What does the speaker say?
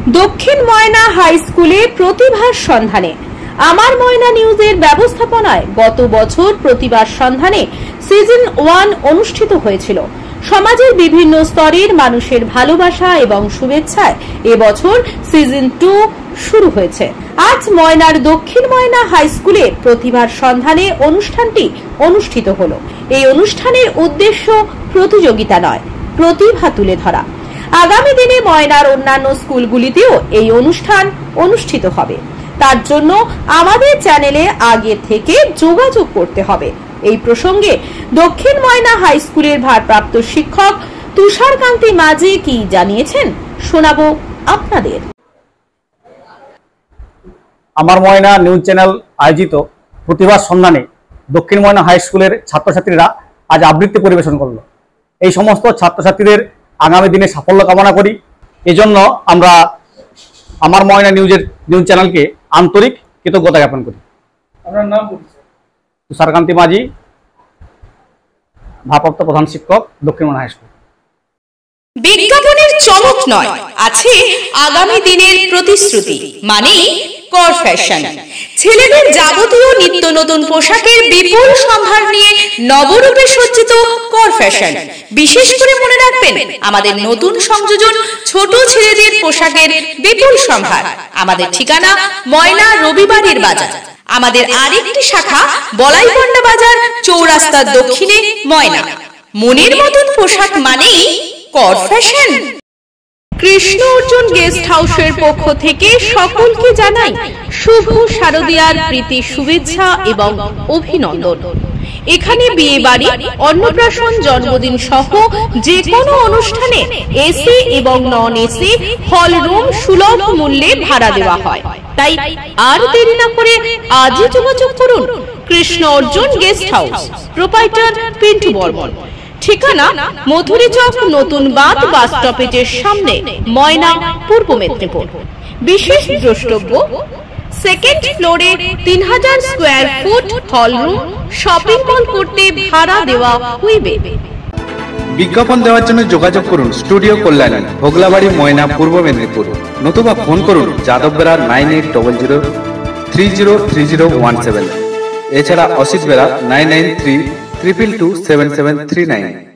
দক্ষিণ ময়না হাই স্কুলে প্রতিভার সন্ধানে আমার ময়না নিউজের ব্যবস্থাপনায় গত বছর প্রতিভার সন্ধানে সিজন 1 অনুষ্ঠিত হয়েছিল। সমাজের বিভিন্ন স্তরের মানুষের ভালোবাসা এবং শুভেচ্ছায় এবছর সিজন 2 শুরু হয়েছে। আজ ময়নার দক্ষিণ ময়না হাই স্কুলে প্রতিভার সন্ধানে অনুষ্ঠানটি অনুষ্ঠিত হলো। এই অনুষ্ঠানের উদ্দেশ্য প্রতিযোগিতা নয়, প্রতিভা তুলে ধরা। আগামী দিনে ময়নার অন্যান্য স্কুলগুলিতেও এই অনুষ্ঠান অনুষ্ঠিত হবে। তার জন্য আমাদের চ্যানেলে আগে থেকে যোগাযোগ করতে হবে। এই প্রসঙ্গে দক্ষিণ ময়না হাই স্কুলের ভারপ্রাপ্ত শিক্ষক তুষারকান্তি মাঝি কি জানিয়েছেন শোনাবো আপনাদের। আমার ময়না নিউজ চ্যানেল আয়োজিত প্রতিভার সন্ধানে দক্ষিণ ময়না হাই স্কুলের ছাত্রছাত্রীরা আজ আবৃত্তি পরিবেশন করলো। এই সমস্ত ছাত্রছাত্রীদের আগামী দিনে সাফল্য কামনা করি। এজন্য আমরা আমার ময়না নিউজ চ্যানেলকে আন্তরিক কৃতজ্ঞতা জ্ঞাপন করি। আপনার নাম পরিচয়? তুষারকান্তি মাঝি, ভারপ্রাপ্ত প্রধান শিক্ষক, দক্ষিণ ময়না হাই স্কুল। বিজ্ঞাপনের চমক নয়, আছে আগামী দিনের প্রতিশ্রুতি, মানে কর ফ্যাশন। ছেলেদের যাবতীয় নিত্য নতুন পোশাকের বিপুল সম্ভার নিয়ে নবরূপে সজ্জিত কর ফ্যাশন। বিশেষ করে মনে রাখবেন, আমাদের নতুন সংযোজন ছোট ছেলেদের পোশাকের বিপুল সম্ভার। আমাদের ঠিকানা ময়না রবিবারের বাজার। আমাদের আরেকটি শাখা বলাইপন্ডা বাজার, চৌরাস্তার দক্ষিণে ময়না। মনের মতন পোশাক মানেই কর ফ্যাশন। কৃষ্ণ অর্জুন গেস্ট হাউসের পক্ষ থেকে সকলকে জানাই শুভ শারদীয়ার প্রীতি শুভেচ্ছা এবং অভিনন্দন। এখানে বিয়ে বাড়ি, অন্নপ্রাশন, জন্মদিন সহ যে কোনো অনুষ্ঠানে এসি এবং নন এসি হল রুম সুলভ মূল্যে ভাড়া দেওয়া হয়। তাই আর দেরি না করে আজই যোগাযোগ করুন Krishna Arjun guest house, proprietor Pintu Barman. ঠিকানা মধুরী চক, নতুন বাঁধ বাস স্টপেজের সামনে, ময়না, পূর্ব মেদিনীপুর। বিশেষ দ্রষ্টব্য, সেকেন্ড ফ্লোরে 3000 square foot hall room, shopping mall করতে ভাড়া দেওয়া হইবে। বিজ্ঞাপন দেওয়ার জন্য যোগাযোগ করুন স্টুডিও কল্যাণী, ভোগলাবাড়ি, ময়না, পূর্ব মেদিনীপুর। নতুবা ফোন করুন যাদব বেরা 9800303017। এছাড়া অসিত বেরা 9932227739।